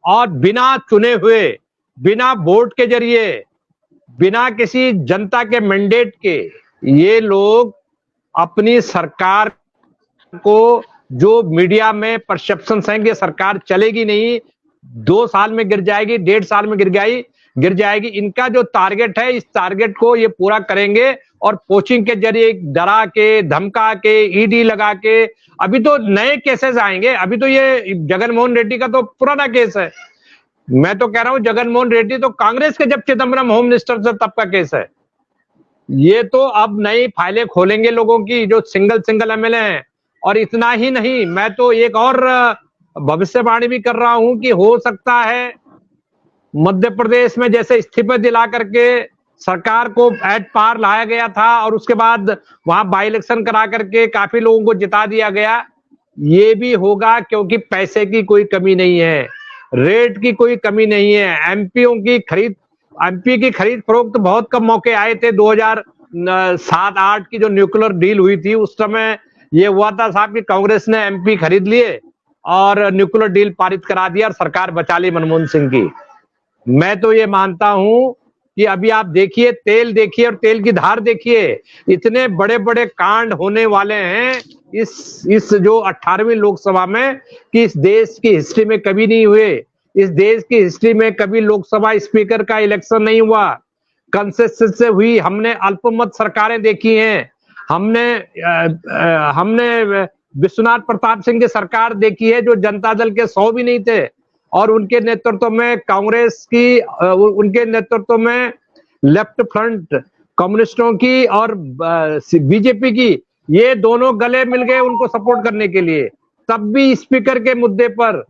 और बिना चुने हुए, बिना वोट के जरिए, बिना किसी जनता के मैंडेट के, ये लोग अपनी सरकार को, जो मीडिया में परसेप्शन है कि सरकार चलेगी नहीं, 2 साल में गिर जाएगी, 1.5 साल में गिर जाएगी, इनका जो टारगेट है, इस टारगेट को ये पूरा करेंगे। और पोचिंग के जरिए डरा के, धमका के, ईडी लगा के, अभी तो नए केसेस आएंगे। अभी तो ये जगनमोहन रेड्डी का तो पुराना केस है। मैं तो कह रहा हूं, जगनमोहन रेड्डी तो कांग्रेस के जब चिदम्बरम होम मिनिस्टर से तब का केस है। ये तो अब नई फाइलें खोलेंगे लोगों की, जो सिंगल एमएलए हैं। और इतना ही नहीं, मैं तो एक और भविष्यवाणी भी कर रहा हूं कि हो सकता है मध्य प्रदेश में जैसे इस्तीफे दिला करके सरकार को एट पार लाया गया था और उसके बाद वहां बाई इलेक्शन करा करके काफी लोगों को जिता दिया गया, ये भी होगा। क्योंकि पैसे की कोई कमी नहीं है, रेट की कोई कमी नहीं है। एमपी की खरीद फरोख्त बहुत कम मौके आए थे। 2007-8 की जो न्यूक्लियर डील हुई थी, उस समय ये हुआ था साहब कि कांग्रेस ने एमपी खरीद लिए और न्यूक्लियर डील पारित करा दिया और सरकार बचा ली मनमोहन सिंह की। मैं तो ये मानता हूं कि अभी आप देखिए, तेल देखिए और तेल की धार देखिए, इतने बड़े बड़े कांड होने वाले हैं इस जो 18वीं लोकसभा में कि इस देश की हिस्ट्री में कभी नहीं हुए। इस देश की हिस्ट्री में कभी लोकसभा स्पीकर का इलेक्शन नहीं हुआ, कंसेंसस से हुई। हमने अल्पमत सरकारें देखी हैं, हमने विश्वनाथ प्रताप सिंह की सरकार देखी है जो जनता दल के 100 भी नहीं थे, और उनके नेतृत्व में कांग्रेस की, उनके नेतृत्व में लेफ्ट फ्रंट कम्युनिस्टों की और बीजेपी की, ये दोनों गले मिल गए उनको सपोर्ट करने के लिए। तब भी स्पीकर के मुद्दे पर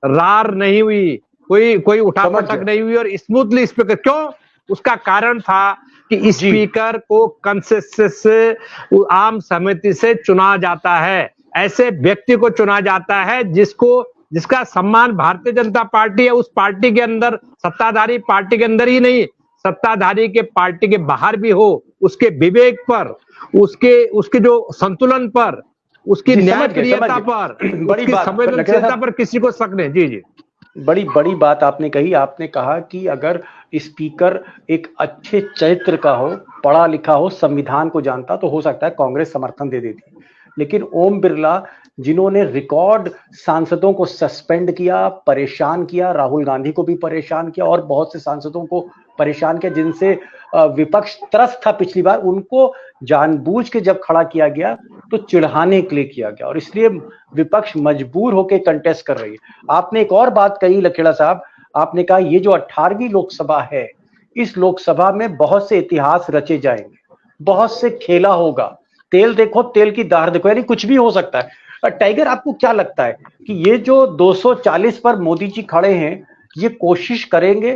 रार नहीं हुई, कोई उठापटक नहीं हुई और स्मूथली स्पीकर। क्यों? उसका कारण था कि स्पीकर को कंसेंसस से, आम सहमति से चुना जाता है। ऐसे व्यक्ति को चुना जाता है जिसका सम्मान भारतीय जनता पार्टी है, उस पार्टी के अंदर, सत्ताधारी पार्टी के अंदर ही नहीं, सत्ताधारी के पार्टी के बाहर भी हो, उसके विवेक पर, उसके जो संतुलन पर, उसकी न्यायप्रियता पर, उसकी संवेदनशीलता पर किसी को शक नहीं। जी बड़ी बात आपने कही। आपने कहा कि अगर स्पीकर एक अच्छे चरित्र का हो, पढ़ा लिखा हो, संविधान को जानता, तो हो सकता है कांग्रेस समर्थन दे देती। लेकिन ओम बिरला, जिन्होंने रिकॉर्ड सांसदों को सस्पेंड किया, परेशान किया, राहुल गांधी को भी परेशान किया और बहुत से सांसदों को परेशान किया, जिनसे विपक्ष त्रस्त था पिछली बार, उनको जानबूझ के जब खड़ा किया गया तो चिढ़ाने के लिए किया गया और इसलिए विपक्ष मजबूर होकर कंटेस्ट कर रही है। आपने एक और बात कही लखेड़ा साहब, आपने कहा ये जो 18वीं लोकसभा है, इस लोकसभा में बहुत से इतिहास रचे जाएंगे, बहुत से खेला होगा। तेल देखो, तेल की धार देखो, यानी कुछ भी हो सकता है। टाइगर, आपको क्या लगता है कि ये जो 240 पर मोदी जी खड़े हैं, ये कोशिश करेंगे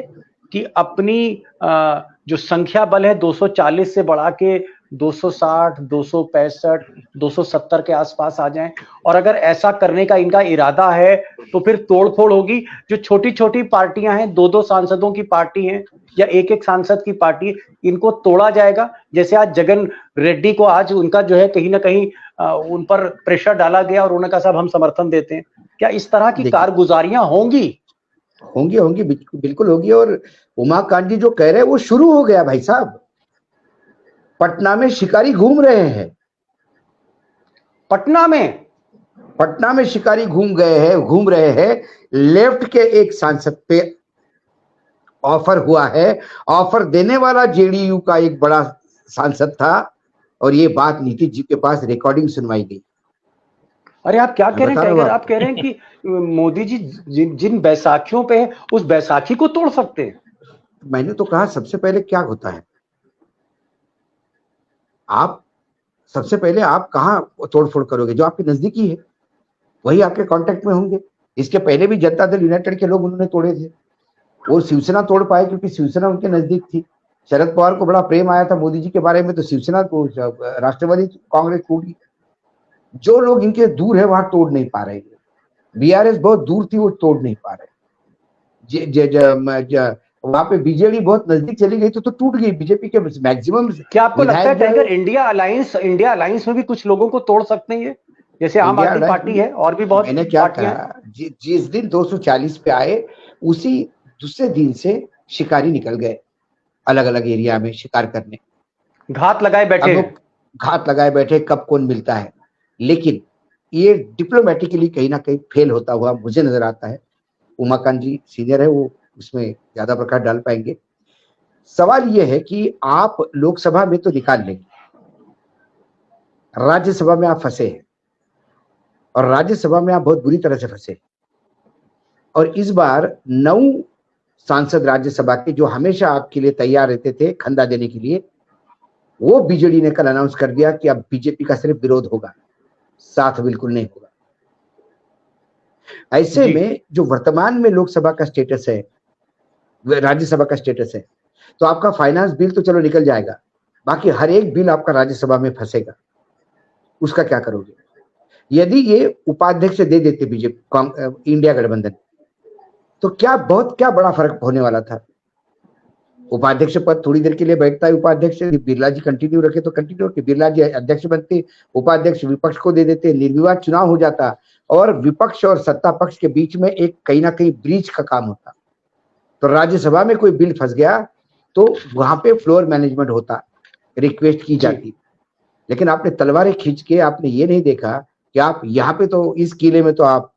कि अपनी जो संख्या बल है 240 से बढ़ा के 260, 265, 270 के आसपास आ जाएं? और अगर ऐसा करने का इनका इरादा है तो फिर तोड़फोड़ होगी। जो छोटी छोटी पार्टियां हैं, 2-2 सांसदों की पार्टी हैं या एक सांसद की पार्टी, इनको तोड़ा जाएगा। जैसे आज जगन रेड्डी को आज उनका जो है कहीं ना कहीं उन पर प्रेशर डाला गया और उन्होंने कहा साहब हम समर्थन देते हैं। क्या इस तरह की कारगुजारियां होंगी? होंगी, बिल्कुल होगी। और उमाकांत जी जो कह रहे हैं वो शुरू हो गया भाई साहब। पटना में शिकारी घूम रहे हैं, पटना में शिकारी घूम रहे हैं। लेफ्ट के एक सांसद पे ऑफर हुआ है। ऑफर देने वाला जेडीयू का एक बड़ा सांसद था और ये बात नीतीश जी के पास रिकॉर्डिंग सुनवाई गई। अरे आप क्या कह रहे हैं बता रहा हूं टाइगर, आप कह रहे हैं कि मोदी जी जिन बैसाखियों पे है उस बैसाखी को तोड़ सकते हैं? मैंने तो कहा सबसे पहले क्या होता है, आप सबसे पहले आप कहाँ तोड़फोड़ करोगे? जो आपके नजदीकी है वही आपके कांटेक्ट में होंगे। इसके पहले भी जनता दल यूनाइटेड के लोग उन्होंने तोड़े थे। वो शिवसेना तोड़ पाए क्योंकि शिवसेना उनके नजदीक थी। शरद पवार को बड़ा प्रेम आया था मोदी जी के बारे में, तो शिवसेना को राष्ट्रवादी कांग्रेस टूटी। जो लोग इनके दूर है वहां तोड़ नहीं पा रहे। बीआरएस बहुत दूर थी, वो तोड़ नहीं पा रहे। वहां पे बीजेडी बहुत नजदीक चली गई तो टूट गई। बीजेपी के मैक्सिमम क्या आपको लगता है टाइगर इंडिया अलायंस में भी कुछ लोगों को तोड़ सकते हैं ये, जैसे आम आदमी पार्टी है और भी बहुत मैंने क्या पार्टियां कहा, जिस दिन 240 पे आए उसी दूसरे दिन से शिकारी निकल गए अलग अलग एरिया में शिकार करने। घात लगाए बैठे कब कौन मिलता है। लेकिन ये डिप्लोमेटिकली कहीं ना कहीं फेल होता हुआ मुझे नजर आता है। उमाकांत जी सीनियर है, वो उसमें ज्यादा प्रकाश डाल पाएंगे। सवाल ये है कि आप लोकसभा में तो निकाल लेंगे, राज्यसभा में आप फंसे हैं और राज्यसभा में आप बहुत बुरी तरह से फंसे। और इस बार 9 सांसद राज्यसभा के जो हमेशा आपके लिए तैयार रहते थे खंदा देने के लिए, वो बीजेडी ने कल अनाउंस कर दिया कि अब बीजेपी का सिर्फ विरोध होगा, साथ बिल्कुल नहीं होगा। ऐसे में जो वर्तमान में लोकसभा का स्टेटस है, राज्यसभा का स्टेटस है, तो आपका फाइनेंस बिल तो चलो निकल जाएगा, बाकी हर एक बिल आपका राज्यसभा में फंसेगा। उसका क्या करोगे? यदि ये उपाध्यक्ष दे देते बीजेपी इंडिया गठबंधन, तो क्या बड़ा फर्क होने वाला था। उपाध्यक्ष पद थोड़ी देर के लिए बैठता है उपाध्यक्ष, बिरला जी कंटिन्यू रखे तो कंटिन्यू रखे, बिरला जी अध्यक्ष बनते, उपाध्यक्ष विपक्ष को दे देते, निर्विवाद चुनाव हो जाता और विपक्ष और सत्ता पक्ष के बीच में एक कहीं ना कहीं ब्रिज का काम होता। तो राज्यसभा में कोई बिल फंस गया तो वहां पे फ्लोर मैनेजमेंट होता, रिक्वेस्ट की जाती। लेकिन आपने तलवारें खींच के आपने ये नहीं देखा कि आप यहाँ पे तो इस किले में तो आप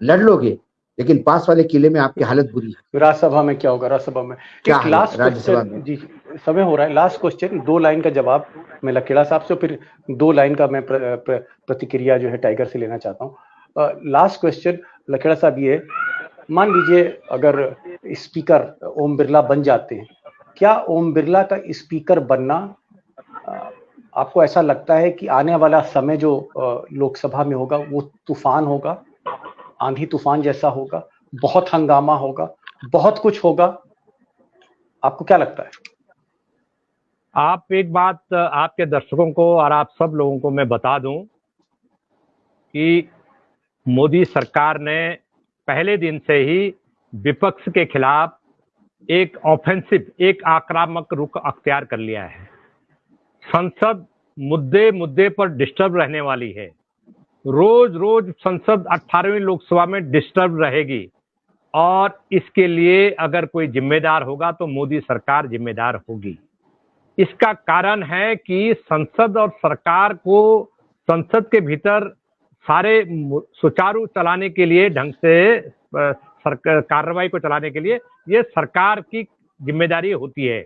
लड़ लोगे, लेकिन पास वाले किले में आपकी हालत बुरी है। राज्यसभा में क्या होगा? राज्यसभा में क्या एक लास्ट राज्यसभा क्वेश्चन, में जी समय हो रहा है, लास्ट क्वेश्चन, 2 लाइन का जवाब मैं लखेड़ा साहब से, फिर 2 लाइन का मैं प्रतिक्रिया जो है टाइगर से लेना चाहता हूँ। लास्ट क्वेश्चन लखेड़ा साहब ये, मान लीजिए अगर स्पीकर ओम बिरला बन जाते हैं, क्या ओम बिरला का स्पीकर बनना आपको ऐसा लगता है कि आने वाला समय जो लोकसभा में होगा वो तूफान होगा, आंधी तूफान जैसा होगा, बहुत हंगामा होगा, बहुत कुछ होगा? आपको क्या लगता है? आप एक बात आपके दर्शकों को और आप सब लोगों को मैं बता दूं कि मोदी सरकार ने पहले दिन से ही विपक्ष के खिलाफ एक ऑफेंसिव, एक आक्रामक रुख अख्तियार कर लिया है। संसद मुद्दे मुद्दे पर डिस्टर्ब रहने वाली है। रोज रोज संसद 18वीं लोकसभा में डिस्टर्ब रहेगी और इसके लिए अगर कोई जिम्मेदार होगा तो मोदी सरकार जिम्मेदार होगी। इसका कारण है कि संसद और सरकार को, संसद के भीतर सारे सुचारू चलाने के लिए, ढंग से कार्रवाई को चलाने के लिए ये सरकार की जिम्मेदारी होती है।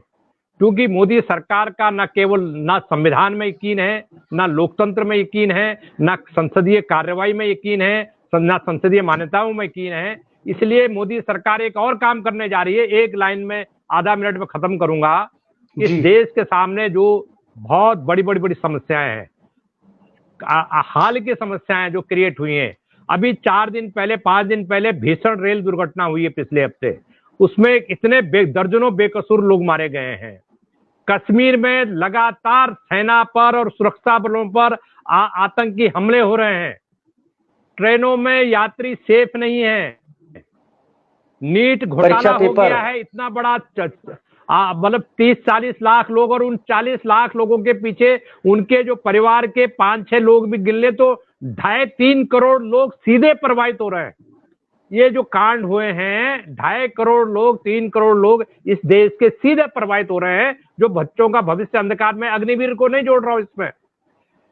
क्योंकि मोदी सरकार का न केवल ना संविधान में यकीन है, ना लोकतंत्र में यकीन है, ना संसदीय कार्रवाई में यकीन है, ना संसदीय मान्यताओं में यकीन है। इसलिए मोदी सरकार एक और काम करने जा रही है, एक लाइन में आधा मिनट में खत्म करूंगा। इस देश के सामने जो बहुत बड़ी बड़ी बड़ी समस्याएं हैं, हाल की समस्याएं जो क्रिएट हुई हैं, अभी 4 दिन पहले 5 दिन पहले भीषण रेल दुर्घटना हुई है पिछले हफ्ते, उसमें इतने दर्जनों बेकसूर लोग मारे गए हैं। कश्मीर में लगातार सेना पर और सुरक्षा बलों पर आतंकी हमले हो रहे हैं। ट्रेनों में यात्री सेफ नहीं है। नीट घोटाला हो गया है इतना बड़ा, मतलब 30-40 लाख लोग, और उन 40 लाख लोगों के पीछे उनके जो परिवार के 5-6 लोग भी गिन ले तो 2.5-3 करोड़ लोग सीधे प्रभावित हो रहे हैं। ये जो कांड हुए हैं, 2.5 करोड़ लोग, 3 करोड़ लोग इस देश के सीधे प्रभावित हो रहे हैं। जो बच्चों का भविष्य अंधकार में, अग्निवीर को नहीं जोड़ रहा हूं इसमें,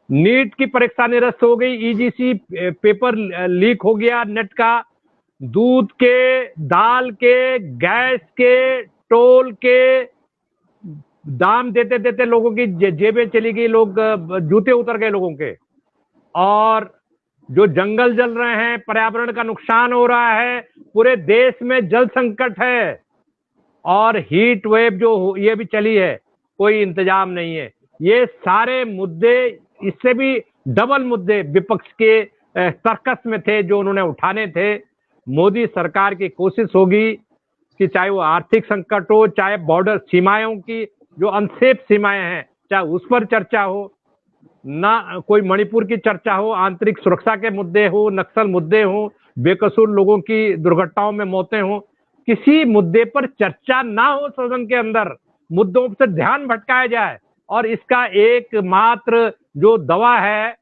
नीट की परीक्षा निरस्त हो गई, ईजीसी पेपर लीक हो गया नेट का, दूध के, दाल के, गैस के, टोल के दाम देते देते लोगों की जेबें चली गई, लोग जूते उतर गए लोगों के। और जो जंगल जल रहे हैं, पर्यावरण का नुकसान हो रहा है, पूरे देश में जल संकट है, और हीट वेव जो ये भी चली है, कोई इंतजाम नहीं है। ये सारे मुद्दे, इससे भी डबल मुद्दे विपक्ष के सर्कस में थे जो उन्होंने उठाने थे। मोदी सरकार की कोशिश होगी कि चाहे वो आर्थिक संकट हो, चाहे बॉर्डर सीमाओं की जो अनसेफ सीमाएं हैं, चाहे उस पर चर्चा हो, ना कोई मणिपुर की चर्चा हो, आंतरिक सुरक्षा के मुद्दे हो, नक्सल मुद्दे हो, बेकसूर लोगों की दुर्घटनाओं में मौतें हो, किसी मुद्दे पर चर्चा ना हो सदन के अंदर, मुद्दों से ध्यान भटकाया जाए। और इसका एकमात्र जो दवा है,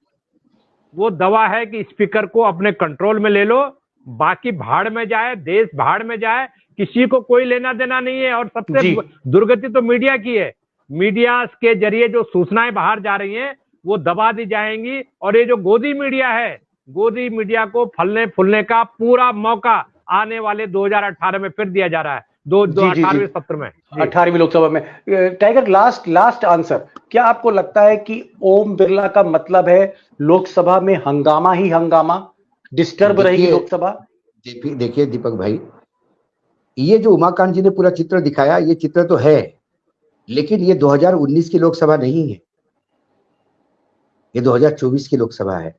वो दवा है कि स्पीकर को अपने कंट्रोल में ले लो, बाकी भाड़ में जाए, देश भाड़ में जाए, किसी को कोई लेना देना नहीं है। और सबसे दुर्गति तो मीडिया की है, मीडिया के जरिए जो सूचनाएं बाहर जा रही हैं वो दबा दी जाएंगी। और ये जो गोदी मीडिया है, गोदी मीडिया को फलने फूलने का पूरा मौका आने वाले 2018 में फिर दिया जा रहा है, 18वें सत्र में, 18वीं लोकसभा में। टाइगर, लास्ट आंसर, क्या आपको लगता है कि ओम बिरला का मतलब है लोकसभा में हंगामा ही हंगामा, डिस्टर्ब रहेगी लोकसभा? देखिए दीपक भाई, ये जो उमाकांत जी ने पूरा चित्र दिखाया, ये चित्र तो है, लेकिन ये 2019 की लोकसभा नहीं है, ये 2024 की लोकसभा है,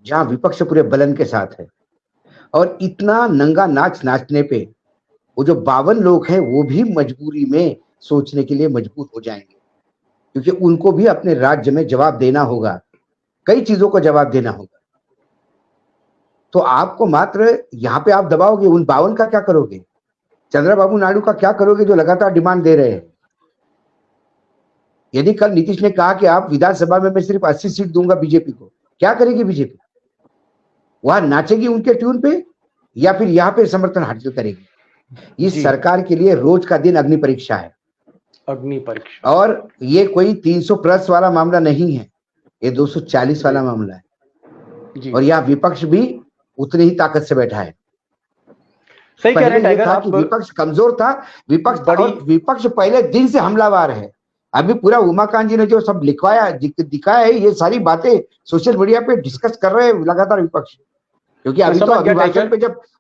जहां विपक्ष पूरे बलन के साथ है। और इतना नंगा नाच नाचने पे वो जो 52 लोग हैं वो भी मजबूरी में सोचने के लिए मजबूर हो जाएंगे, क्योंकि उनको भी अपने राज्य में जवाब देना होगा, कई चीजों को जवाब देना होगा। तो आपको मात्र यहाँ पे आप दबाओगे, उन 52 का क्या करोगे? चंद्रबाबू नायडू का क्या करोगे जो लगातार डिमांड दे रहे हैं? यदि कल नीतीश ने कहा कि आप विधानसभा में मैं सिर्फ 80 सीट दूंगा बीजेपी को, क्या करेगी बीजेपी? वहां नाचेगी उनके ट्यून पे, या फिर यहाँ पे समर्थन हासिल करेगी? इस सरकार के लिए रोज का दिन अग्नि परीक्षा है, अग्नि परीक्षा। और ये कोई 300 प्लस वाला मामला नहीं है, ये 240 वाला मामला है। और यहाँ विपक्ष भी उतनी ही ताकत से बैठा है। सही कह रहे हैं, विपक्ष कमजोर था, विपक्ष पहले दिन से हमलावर है। अभी पूरा उमाकांत जी ने जो सब लिखवाया दिखाया है, ये सारी बातें सोशल मीडिया पे डिस्कस कर रहे हैं लगातार विपक्ष, क्योंकि अभी तो अभिभाषण पे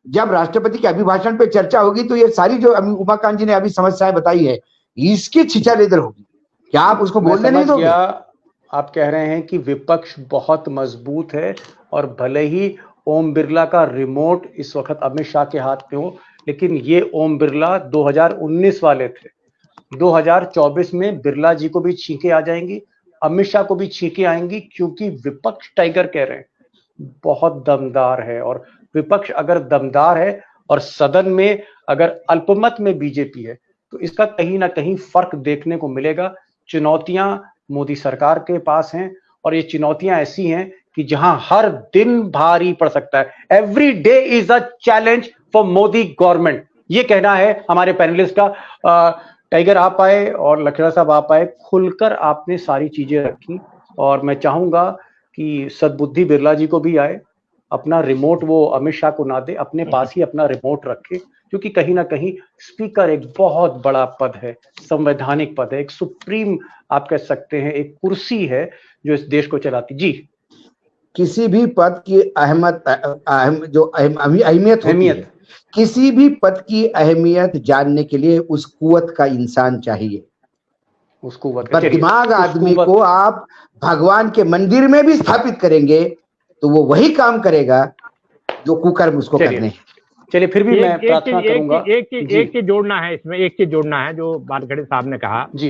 जब राष्ट्रपति के अभिभाषण पे चर्चा होगी तो ये सारी जो उमाकांत जी ने अभी समस्याएं बताई है, इसकी छिछालेदर होगी। क्या आप उसको बोलने नहीं दोगे? आप कह रहे हैं कि विपक्ष बहुत मजबूत है, और भले ही ओम बिरला का रिमोट इस वक्त अमित शाह के हाथ में हो, लेकिन ये ओम बिरला 2019 वाले थे। 2024 में बिरला जी को भी छींके आ जाएंगी, अमित शाह को भी छींके आएंगी, क्योंकि विपक्ष, टाइगर कह रहे हैं, बहुत दमदार है। और विपक्ष अगर दमदार है और सदन में अगर अल्पमत में बीजेपी है, तो इसका कहीं ना कहीं फर्क देखने को मिलेगा। चुनौतियां मोदी सरकार के पास हैं, और ये चुनौतियां ऐसी हैं कि जहां हर दिन भारी पड़ सकता है। Every day is a challenge for Modi government, ये कहना है हमारे पैनलिस्ट का। टाइगर आप आए और लखेड़ा साहब आप आए, खुलकर आपने सारी चीजें रखी, और मैं चाहूंगा कि सद्बुद्धि बिरला जी को भी आए, अपना रिमोट वो अमित शाह को ना दे, अपने पास ही अपना रिमोट रखे, क्योंकि कहीं ना कहीं स्पीकर एक बहुत बड़ा पद है, संवैधानिक पद है, एक सुप्रीम आप कह सकते हैं, एक कुर्सी है जो इस देश को चलाती। जी, किसी भी पद की अहमियत होती है, किसी भी पद की अहमियत जानने के लिए उस कुवत का इंसान चाहिए, उस कुवत का दिमाग आदमी को आप भगवान के मंदिर में भी स्थापित करेंगे तो वो वही काम करेगा जो कुकर्म उसको करने हैं। चलिए, फिर भी मैं प्रार्थना करूंगा। एक चीज जोड़ना है इसमें, एक चीज जोड़ना है जो वानखेड़े साहब ने कहा जी,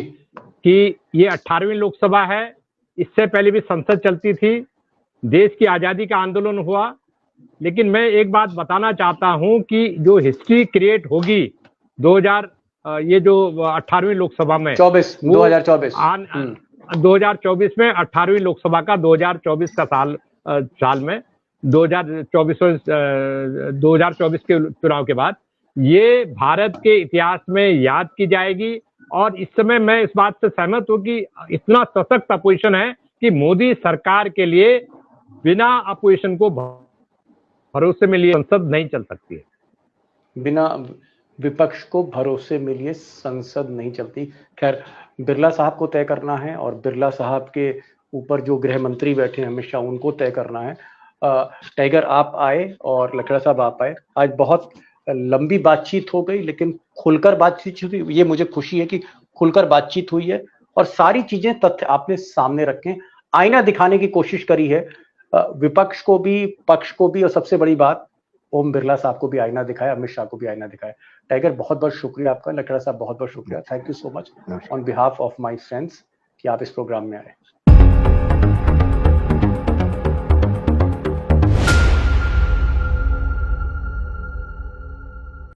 कि ये 18वीं लोकसभा है, इससे पहले भी संसद चलती थी, देश की आजादी का आंदोलन हुआ। लेकिन मैं एक बात बताना चाहता हूं कि जो हिस्ट्री क्रिएट होगी ये जो 18वीं लोकसभा में 2024 में 18वीं लोकसभा का 2024 का साल में 2024 के चुनाव के बाद ये भारत के इतिहास में याद की जाएगी। और इस समय मैं इस बात से सहमत हूं कि इतना सशक्त अपोजिशन है कि मोदी सरकार के लिए बिना अपोजिशन को भरोसे में लिए संसद नहीं चल सकती है। बिना विपक्ष को भरोसे में लिए संसद नहीं चलती। खैर, बिरला साहब को तय करना है और बिरला साहब के ऊपर जो गृह मंत्री बैठे हैं अमित शाह, उनको तय करना है। टाइगर आप आए और लकड़ा साहब आप आए। आज बहुत लंबी बातचीत हो गई, लेकिन खुलकर बातचीत हुई। ये मुझे खुशी है कि खुलकर बातचीत हुई है और सारी चीजें, तथ्य आपने सामने रखे, आईना दिखाने की कोशिश करी है, विपक्ष को भी, पक्ष को भी, और सबसे बड़ी बात, ओम बिरला साहब को भी आईना दिखाया, अमित शाह को भी आईना दिखाया। टाइगर, बहुत बहुत शुक्रिया आपका। लकड़ा साहब, बहुत बहुत शुक्रिया। Thank you so much on behalf of my friends कि आप इस प्रोग्राम में आए।